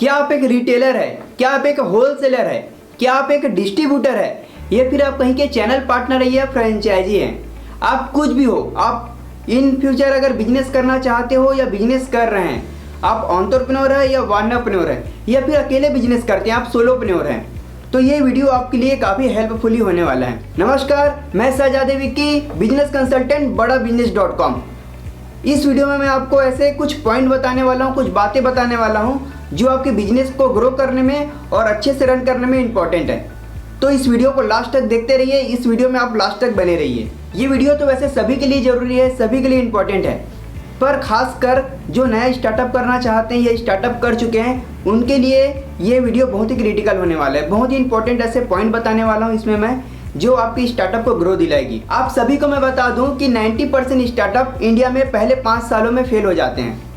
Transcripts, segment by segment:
क्या आप एक रिटेलर है, क्या आप एक होलसेलर है, क्या आप एक डिस्ट्रीब्यूटर है, या फिर आप कहीं के चैनल पार्टनर है या फ्रेंचाइजी है। आप कुछ भी हो, आप इन फ्यूचर अगर बिजनेस करना चाहते हो या बिजनेस कर रहे हैं, आप एंटरप्रेन्योर है या वार्नरप्रेन्योर है या फिर अकेले बिजनेस करते हैं, आप सोलोप्रेन्योर हैं, तो ये वीडियो आपके लिए काफ़ी हेल्पफुली होने वाला है। नमस्कार, मैं शहजाद विक्की, बिजनेस कंसल्टेंट बड़ाबिजनेस.com। इस वीडियो में मैं आपको ऐसे कुछ पॉइंट बताने वाला हूँ, कुछ बातें बताने वाला हूँ जो आपके बिजनेस को ग्रो करने में और अच्छे से रन करने में इम्पॉर्टेंट है। तो इस वीडियो को लास्ट तक देखते रहिए, इस वीडियो में आप लास्ट तक बने रहिए। ये वीडियो तो वैसे सभी के लिए ज़रूरी है, सभी के लिए इम्पॉर्टेंट है, पर खासकर जो नया स्टार्टअप करना चाहते हैं या स्टार्टअप कर चुके हैं उनके लिए ये वीडियो बहुत ही क्रिटिकल होने वाला है। बहुत ही इंपॉर्टेंट ऐसे पॉइंट बताने वाला हूँ इसमें मैं, जो आपकी स्टार्टअप को ग्रो दिलाएगी। आप सभी को मैं बता दूं कि 90% स्टार्टअप इंडिया में पहले 5 सालों में फेल हो जाते हैं।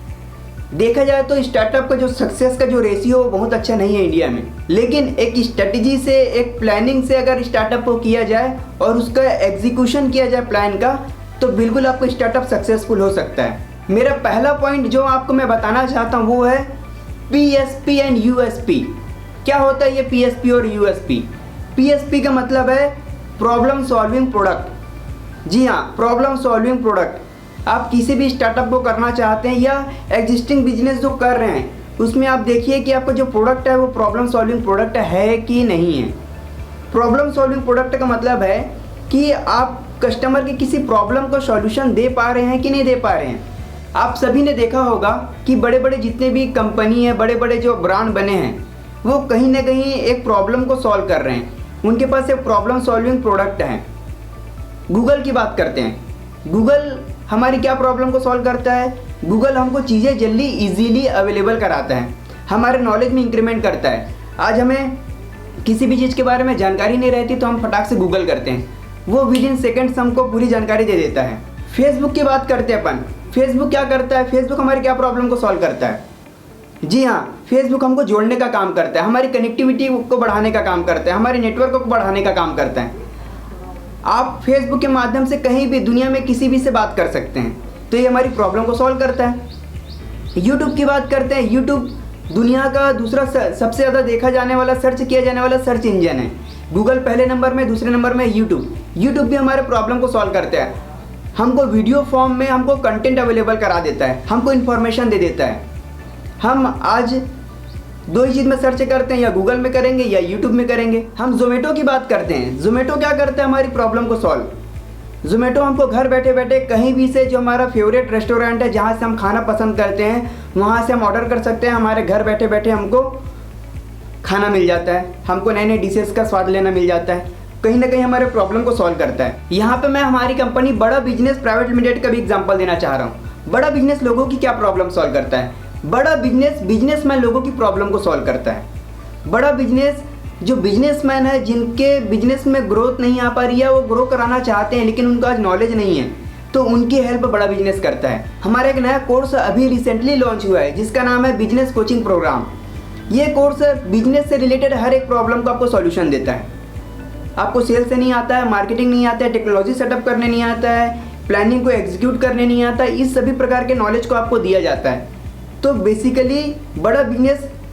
देखा जाए तो स्टार्टअप का जो सक्सेस का जो रेशियो वो बहुत अच्छा नहीं है इंडिया में, लेकिन एक स्ट्रेटजी से, एक प्लानिंग से अगर स्टार्टअप को किया जाए और उसका एग्जीक्यूशन किया जाए प्लान का, तो बिल्कुल आपका स्टार्टअप सक्सेसफुल हो सकता है। मेरा पहला पॉइंट जो आपको मैं बताना चाहता हूँ वो है PSP एंड USP। क्या होता है ये PSP और USP? PSP का मतलब है प्रॉब्लम सॉल्विंग प्रोडक्ट। जी हाँ, प्रॉब्लम सॉल्विंग प्रोडक्ट। आप किसी भी स्टार्टअप को करना चाहते हैं या एग्जिस्टिंग बिजनेस जो कर रहे हैं उसमें आप देखिए कि आपका जो प्रोडक्ट है वो प्रॉब्लम सॉल्विंग प्रोडक्ट है कि नहीं है। प्रॉब्लम सॉल्विंग प्रोडक्ट का मतलब है कि आप कस्टमर की किसी प्रॉब्लम को सॉल्यूशन दे पा रहे हैं कि नहीं दे पा रहे हैं। आप सभी ने देखा होगा कि बड़े बड़े जितने भी कंपनी हैं, बड़े बड़े जो ब्रांड बने हैं, वो कहीं ना कहीं एक प्रॉब्लम को सॉल्व कर रहे हैं। उनके पास एक प्रॉब्लम सॉल्विंग प्रोडक्ट है। गूगल की बात करते हैं। गूगल हमारी क्या प्रॉब्लम को सॉल्व करता है? गूगल हमको चीज़ें जल्दी इजीली अवेलेबल कराता है, हमारे नॉलेज में इंक्रीमेंट करता है। आज हमें किसी भी चीज़ के बारे में जानकारी नहीं रहती तो हम फटाक से गूगल करते हैं, वो विद इन सेकेंड्स हमको पूरी जानकारी दे देता है। फेसबुक की बात करते हैं अपन। फेसबुक क्या करता है? फेसबुक हमारी क्या प्रॉब्लम को सॉल्व करता है? जी हाँ, फेसबुक हमको जोड़ने का काम करता है, हमारी कनेक्टिविटी को बढ़ाने का काम करता है, हमारे नेटवर्क को बढ़ाने का काम करता है। आप फेसबुक के माध्यम से कहीं भी दुनिया में किसी भी से बात कर सकते हैं, तो ये हमारी प्रॉब्लम को सॉल्व करता है। यूट्यूब की बात करते हैं। यूट्यूब दुनिया का दूसरा सबसे ज़्यादा देखा जाने वाला, सर्च किया जाने वाला सर्च इंजन है। गूगल पहले नंबर में, दूसरे नंबर में यूट्यूब। यूट्यूब भी हमारे प्रॉब्लम को सॉल्व करता है। हमको वीडियो फॉर्म में हमको कंटेंट अवेलेबल करा देता है, हमको इन्फॉर्मेशन दे देता है। हम आज दो ही चीज़ में सर्च करते हैं, या गूगल में करेंगे या यूट्यूब में करेंगे। हम जोमेटो की बात करते हैं। जोमेटो क्या करता है हमारी प्रॉब्लम को सॉल्व? जोमेटो हमको घर बैठे बैठे कहीं भी से, जो हमारा फेवरेट रेस्टोरेंट है जहाँ से हम खाना पसंद करते हैं, वहाँ से हम ऑर्डर कर सकते हैं। हमारे घर बैठे बैठे हमको खाना मिल जाता है, हमको नए नए डिशेस का स्वाद लेना मिल जाता है। कहीं ना कहीं हमारे प्रॉब्लम को सॉल्व करता है। यहाँ पे मैं हमारी कंपनी बड़ा बिजनेस प्राइवेट लिमिटेड का भी एग्जांपल देना चाह रहा हूँ। बड़ा बिजनेस लोगों की क्या प्रॉब्लम सॉल्व करता है? बड़ा बिजनेसमैन लोगों की प्रॉब्लम को सॉल्व करता है। बड़ा बिजनेस जो बिजनेसमैन है, जिनके बिजनेस में ग्रोथ नहीं आ पा रही है, वो ग्रो कराना चाहते हैं लेकिन उनका आज नॉलेज नहीं है, तो उनकी हेल्प बड़ा बिजनेस करता है। हमारा एक नया कोर्स अभी रिसेंटली लॉन्च हुआ है जिसका नाम है बिजनेस कोचिंग प्रोग्राम। ये कोर्स बिजनेस से रिलेटेड हर एक प्रॉब्लम को आपको सॉल्यूशन देता है। आपको सेल्स से नहीं आता है, मार्केटिंग नहीं आता है, टेक्नोलॉजी सेटअप करने नहीं आता है, प्लानिंग को एग्जीक्यूट करने नहीं आता है, इस सभी प्रकार के नॉलेज को आपको दिया जाता है। तो बेसिकली बड़ा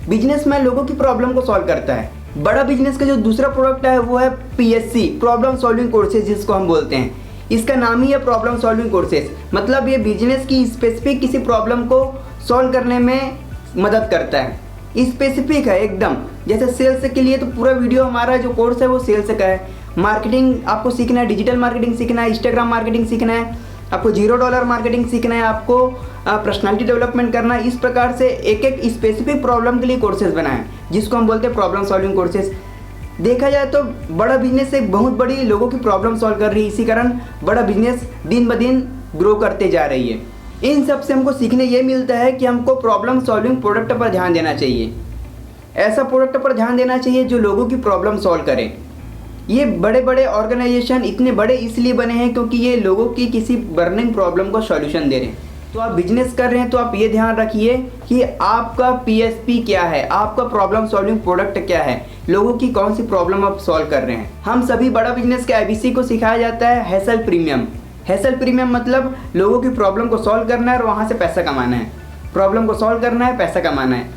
बिजनेसमैन लोगों की प्रॉब्लम को सॉल्व करता है। बड़ा बिजनेस का जो दूसरा प्रोडक्ट है वो है PSC, प्रॉब्लम सॉल्विंग कोर्सेज, जिसको हम बोलते हैं। इसका नाम ही है प्रॉब्लम सॉल्विंग कोर्सेज। मतलब ये बिजनेस की स्पेसिफिक किसी प्रॉब्लम को सॉल्व करने में मदद करता है। स्पेसिफिक है एकदम। जैसे सेल्स के लिए तो पूरा वीडियो हमारा जो कोर्स है वो सेल्स का है। मार्केटिंग आपको सीखना है, डिजिटल मार्केटिंग सीखना है, इंस्टाग्राम मार्केटिंग सीखना है, आपको $0 मार्केटिंग सीखना है, आपको पर्सनालिटी डेवलपमेंट करना है। इस प्रकार से एक एक स्पेसिफिक प्रॉब्लम के लिए कोर्सेज बनाए जिसको हम बोलते हैं प्रॉब्लम सॉल्विंग कोर्सेज। देखा जाए तो बड़ा बिजनेस एक बहुत बड़ी लोगों की प्रॉब्लम सॉल्व कर रही है। इसी कारण बड़ा बिजनेस दिन ब दिन ग्रो करते जा रही है। इन सब से हमको सीखने ये मिलता है कि हमको प्रॉब्लम सॉल्विंग प्रोडक्ट पर ध्यान देना चाहिए। ऐसा प्रोडक्ट पर ध्यान देना चाहिए जो लोगों की प्रॉब्लम सॉल्व करे। ये बड़े बड़े ऑर्गेनाइजेशन इतने बड़े इसलिए बने हैं क्योंकि ये लोगों की किसी बर्निंग प्रॉब्लम को सॉल्यूशन दे रहे हैं। तो आप बिजनेस कर रहे हैं तो आप ये ध्यान रखिए कि आपका PSP क्या है, आपका प्रॉब्लम सॉल्विंग प्रोडक्ट क्या है, लोगों की कौन सी प्रॉब्लम आप सॉल्व कर रहे हैं। हम सभी बड़ा बिजनेस के ABC को सिखाया जाता है हैसल प्रीमियम। हैसल प्रीमियम मतलब लोगों की प्रॉब्लम को सॉल्व करना है और वहाँ से पैसा कमाना है। प्रॉब्लम को सॉल्व करना है, पैसा कमाना है।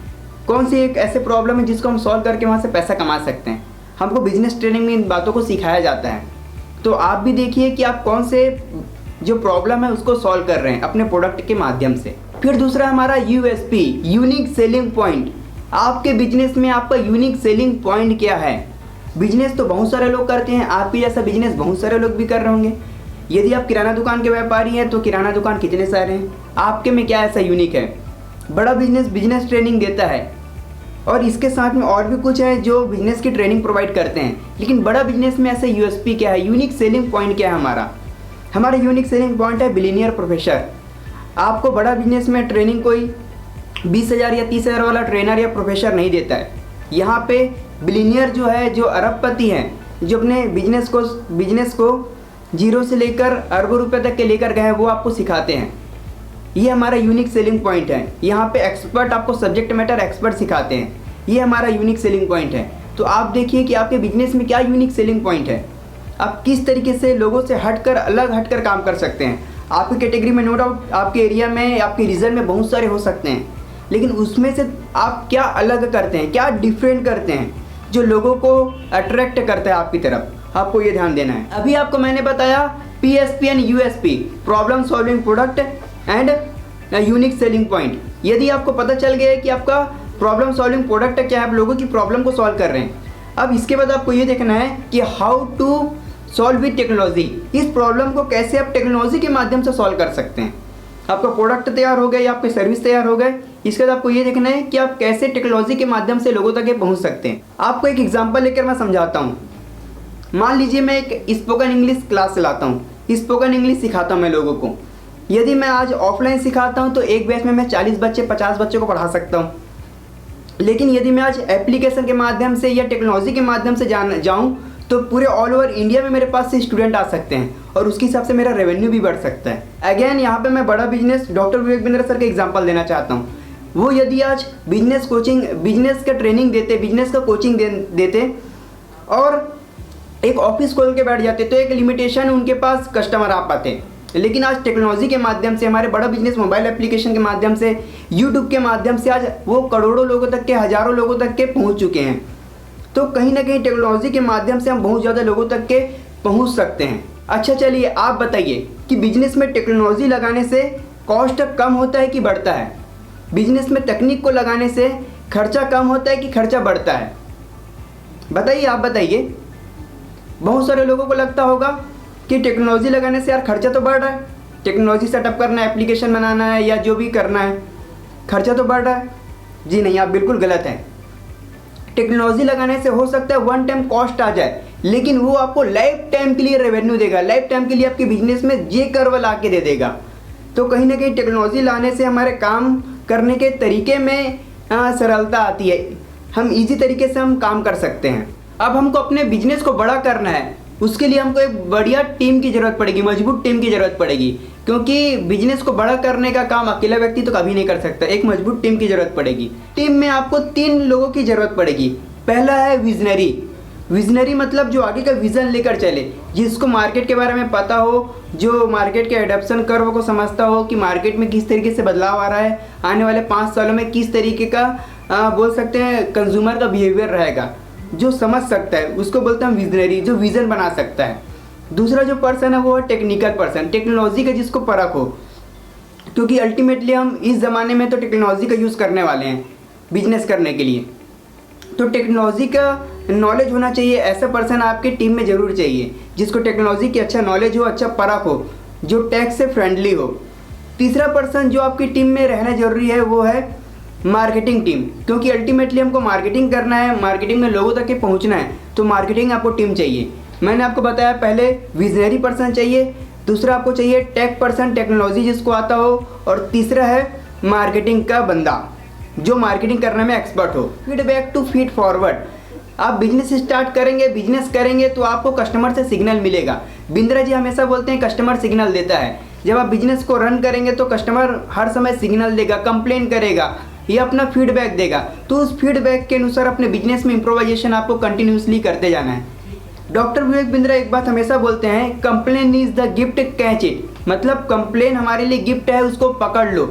कौन सी एक ऐसे प्रॉब्लम है जिसको हम सॉल्व करके वहाँ से पैसा कमा सकते हैं। हमको बिजनेस ट्रेनिंग में इन बातों को सिखाया जाता है। तो आप भी देखिए कि आप कौन से जो प्रॉब्लम है उसको सॉल्व कर रहे हैं अपने प्रोडक्ट के माध्यम से। फिर दूसरा हमारा यूएसपी, यूनिक सेलिंग पॉइंट। आपके बिजनेस में आपका यूनिक सेलिंग पॉइंट क्या है। बिजनेस तो बहुत सारे लोग करते हैं, आप भी जैसा बिजनेस बहुत सारे लोग भी कर रहे होंगे। यदि आप किराना दुकान के व्यापारी हैं तो किराना दुकान कितने सारे हैं, आपके में क्या ऐसा यूनिक है। बड़ा बिजनेस बिजनेस ट्रेनिंग देता है और इसके साथ में और भी कुछ है जो बिजनेस की ट्रेनिंग प्रोवाइड करते हैं, लेकिन बड़ा बिजनेस में ऐसे यूएसपी क्या है, यूनिक सेलिंग पॉइंट क्या है। हमारा यूनिक सेलिंग पॉइंट है बिलियनियर प्रोफेसर। आपको बड़ा बिजनेस में ट्रेनिंग कोई 20,000 या 30,000 वाला ट्रेनर या प्रोफेसर नहीं देता है। यहाँ पे बिलियनियर जो है, जो अरबपति हैं, जो अपने बिजनेस को जीरो से लेकर अरबों रुपए तक के लेकर गए हैं, वो आपको सिखाते हैं। ये हमारा यूनिक सेलिंग पॉइंट है। यहाँ पे एक्सपर्ट आपको सब्जेक्ट मैटर एक्सपर्ट सिखाते हैं। ये हमारा यूनिक सेलिंग पॉइंट है। तो आप देखिए कि आपके बिजनेस में क्या यूनिक सेलिंग पॉइंट है। आप किस तरीके से लोगों से अलग हटकर काम कर सकते हैं। आपकी कैटेगरी में नो डाउट आपके एरिया में, आपके रीजन में बहुत सारे हो सकते हैं, लेकिन उसमें से आप क्या अलग करते हैं, क्या डिफरेंट करते हैं जो लोगों को अट्रैक्ट करता है आपकी तरफ। आपको ये ध्यान देना है। अभी आपको मैंने बताया PSP and USP, problem solving product and unique selling point. यदि आपको पता चल गया है कि आपका प्रॉब्लम सॉल्विंग प्रोडक्ट क्या है, आप लोगों की प्रॉब्लम को सॉल्व कर रहे हैं, अब इसके बाद आपको ये देखना है कि how to solve with technology. इस प्रॉब्लम को कैसे आप टेक्नोलॉजी के माध्यम से सॉल्व कर सकते हैं। आपका प्रोडक्ट तैयार हो गया या आपके सर्विस तैयार हो गए, इसके बाद आपको ये देखना है कि आप कैसे टेक्नोलॉजी के माध्यम से लोगों तक पहुंच सकते हैं। आपको एक एग्जांपल लेकर मैं समझाता हूँ। मान लीजिए मैं एक स्पोकन इंग्लिश क्लास चलाता हूँ, स्पोकन इंग्लिश सिखाता हूँ मैं लोगों को। यदि मैं आज ऑफलाइन सिखाता हूँ तो एक बैच में मैं 40 बच्चे 50 बच्चों को पढ़ा सकता हूँ, लेकिन यदि मैं आज एप्लीकेशन के माध्यम से या टेक्नोलॉजी के माध्यम से जाऊँ तो पूरे ऑल ओवर इंडिया में मेरे पास से स्टूडेंट आ सकते हैं और उसके हिसाब से मेरा रेवेन्यू भी बढ़ सकता है। अगेन यहाँ पे मैं बड़ा business doctor Vivek Bindra sir का एग्जांपल देना चाहता हूँ। वो यदि आज बिजनेस का ट्रेनिंग देते, बिजनेस का कोचिंग देते और एक ऑफिस खोल के बैठ जाते तो एक लिमिटेशन उनके पास कस्टमर आ पाते, लेकिन आज टेक्नोलॉजी के माध्यम से, हमारे बड़ा बिजनेस मोबाइल एप्लीकेशन के माध्यम से, यूट्यूब के माध्यम से आज वो करोड़ों लोगों तक के, हज़ारों लोगों तक के पहुंच चुके हैं। तो कहीं ना कहीं टेक्नोलॉजी के माध्यम से हम बहुत ज़्यादा लोगों तक के पहुंच सकते हैं। अच्छा चलिए आप बताइए कि बिजनेस में टेक्नोलॉजी लगाने से कॉस्ट कम होता है कि बढ़ता है। बिजनेस में तकनीक को लगाने से खर्चा कम होता है कि खर्चा बढ़ता है। बताइए, आप बताइए। बहुत सारे लोगों को लगता होगा कि टेक्नोलॉजी लगाने से यार खर्चा तो बढ़ रहा है, टेक्नोलॉजी सेटअप करना है, एप्लीकेशन बनाना है या जो भी करना है, खर्चा तो बढ़ रहा है। जी नहीं, आप बिल्कुल गलत हैं। टेक्नोलॉजी लगाने से हो सकता है वन टाइम कॉस्ट आ जाए, लेकिन वो आपको लाइफ टाइम के लिए रेवेन्यू देगा, लाइफ टाइम के लिए आपके बिजनेस में जे कर्व ला के दे देगा। तो कहीं ना कहीं टेक्नोलॉजी लाने से हमारे काम करने के तरीके में सरलता आती है, हम इजी तरीके से हम काम कर सकते हैं। अब हमको अपने बिजनेस को बड़ा करना है, उसके लिए हमको एक बढ़िया टीम की ज़रूरत पड़ेगी, मजबूत टीम की ज़रूरत पड़ेगी, क्योंकि बिजनेस को बड़ा करने का काम अकेला व्यक्ति तो कभी नहीं कर सकता। एक मजबूत टीम की ज़रूरत पड़ेगी। टीम में आपको 3 लोगों की ज़रूरत पड़ेगी। पहला है विजनरी। विजनरी मतलब जो आगे का विज़न लेकर चले, जिसको मार्केट के बारे में पता हो, जो मार्केट के एडॉप्शन कर्व को समझता हो कि मार्केट में किस तरीके से बदलाव आ रहा है, आने वाले 5 सालों में किस तरीके का बोल सकते हैं कंज्यूमर का बिहेवियर रहेगा, जो समझ सकता है उसको बोलते हैं विजनरी, जो विज़न बना सकता है। दूसरा जो पर्सन है वो है टेक्निकल पर्सन, टेक्नोलॉजी का जिसको परख हो, क्योंकि अल्टीमेटली हम इस ज़माने में तो टेक्नोलॉजी का यूज़ करने वाले हैं बिजनेस करने के लिए। तो टेक्नोलॉजी का नॉलेज होना चाहिए, ऐसा पर्सन आपके टीम में ज़रूर चाहिए जिसको टेक्नोलॉजी की अच्छा नॉलेज हो, अच्छा परख हो, जो टैक से फ्रेंडली हो। तीसरा पर्सन जो आपकी टीम में रहना ज़रूरी है वो है मार्केटिंग टीम, क्योंकि अल्टीमेटली हमको मार्केटिंग करना है, मार्केटिंग में लोगों तक के पहुंचना है, तो मार्केटिंग आपको टीम चाहिए। मैंने आपको बताया पहले विजनरी पर्सन चाहिए, दूसरा आपको चाहिए टेक पर्सन, टेक्नोलॉजी जिसको आता हो, और तीसरा है मार्केटिंग का बंदा जो मार्केटिंग करने में एक्सपर्ट हो। Feedback to feed forward. आप बिजनेस स्टार्ट करेंगे, बिजनेस करेंगे तो आपको कस्टमर से सिग्नल मिलेगा। बिंद्रा जी हमेशा बोलते हैं कस्टमर सिग्नल देता है। जब आप बिजनेस को रन करेंगे तो कस्टमर हर समय सिग्नल देगा, कंप्लेन करेगा, ये अपना फीडबैक देगा। तो उस फीडबैक के अनुसार अपने बिजनेस में इम्प्रोवाइजेशन आपको कंटिन्यूसली करते जाना है। डॉक्टर विवेक बिंद्रा एक बात हमेशा बोलते हैं, complain is the gift, catch it. मतलब कंप्लेन हमारे लिए गिफ्ट है, उसको पकड़ लो।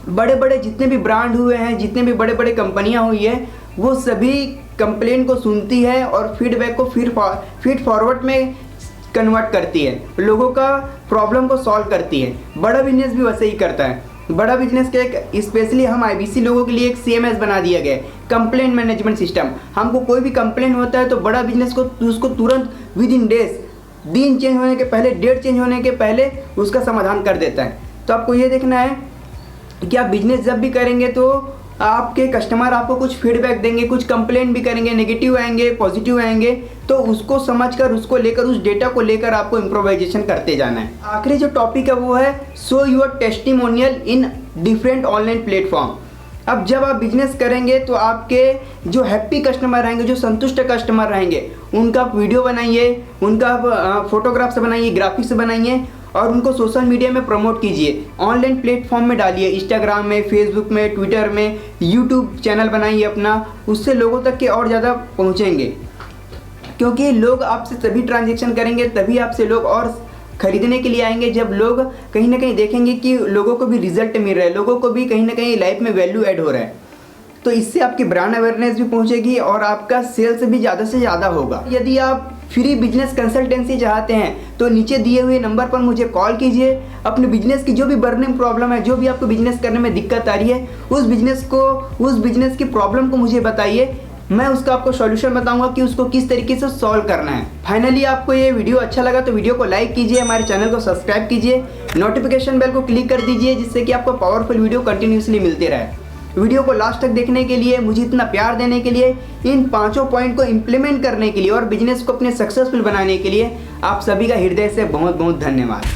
बड़े बड़े जितने भी ब्रांड हुए हैं, जितने भी बड़े बड़े कंपनियां हुई है, वो सभी कंप्लेन को सुनती है और फीडबैक को फीड फॉरवर्ड में कन्वर्ट करती है, लोगों का प्रॉब्लम को सॉल्व करती है। बड़ा बिजनेस भी वैसे ही करता है। बड़ा बिजनेस के एक स्पेशली हम IBC लोगों के लिए एक CMS बना दिया गया है, कंप्लेंट मैनेजमेंट सिस्टम। हमको कोई भी कंप्लेंट होता है तो बड़ा बिजनेस को उसको तुरंत विद इन डेज, दिन चेंज होने के पहले, डेट चेंज होने के पहले उसका समाधान कर देता है। तो आपको ये देखना है कि आप बिजनेस जब भी करेंगे तो आपके कस्टमर आपको कुछ फीडबैक देंगे, कुछ कंप्लेंट भी करेंगे, नेगेटिव आएंगे, पॉजिटिव आएंगे, तो उसको समझकर, उसको लेकर, उस डेटा को लेकर आपको इम्प्रोवाइजेशन करते जाना है। आखिरी जो टॉपिक है वो है show your testimonial in different online platform. अब जब आप बिजनेस करेंगे तो आपके जो हैप्पी कस्टमर रहेंगे, जो संतुष्ट कस्टमर रहेंगे, उनका आप वीडियो बनाइए, उनका आप फोटोग्राफ्स बनाइए, ग्राफिक्स बनाइए और उनको सोशल मीडिया में प्रमोट कीजिए, ऑनलाइन प्लेटफॉर्म में डालिए, इंस्टाग्राम में, फेसबुक में, ट्विटर में, यूट्यूब चैनल बनाइए अपना। उससे लोगों तक के और ज़्यादा पहुँचेंगे, क्योंकि लोग आपसे तभी ट्रांजेक्शन करेंगे, तभी आपसे लोग और खरीदने के लिए आएंगे जब लोग कहीं ना कहीं देखेंगे कि लोगों को भी रिजल्ट मिल रहा है, लोगों को भी कहीं ना कहीं लाइफ में वैल्यू ऐड हो रहा है। तो इससे आपकी ब्रांड अवेयरनेस भी पहुंचेगी और आपका सेल्स भी ज़्यादा से ज़्यादा होगा। यदि आप फ्री बिजनेस कंसल्टेंसी चाहते हैं तो नीचे दिए हुए नंबर पर मुझे कॉल कीजिए। अपने बिजनेस की जो भी बर्निंग प्रॉब्लम है, जो भी आपको बिजनेस करने में दिक्कत आ रही है, उस बिजनेस की प्रॉब्लम को मुझे बताइए। मैं उसका आपको सॉल्यूशन बताऊंगा कि उसको किस तरीके से सॉल्व करना है। फाइनली आपको ये वीडियो अच्छा लगा तो वीडियो को लाइक कीजिए, हमारे चैनल को सब्सक्राइब कीजिए, नोटिफिकेशन बेल को क्लिक कर दीजिए, जिससे कि आपको पावरफुल वीडियो कंटिन्यूसली मिलते रहे। वीडियो को लास्ट तक देखने के लिए, मुझे इतना प्यार देने के लिए, इन 5 पॉइंट को इम्प्लीमेंट करने के लिए और बिजनेस को अपने सक्सेसफुल बनाने के लिए आप सभी का हृदय से बहुत बहुत धन्यवाद।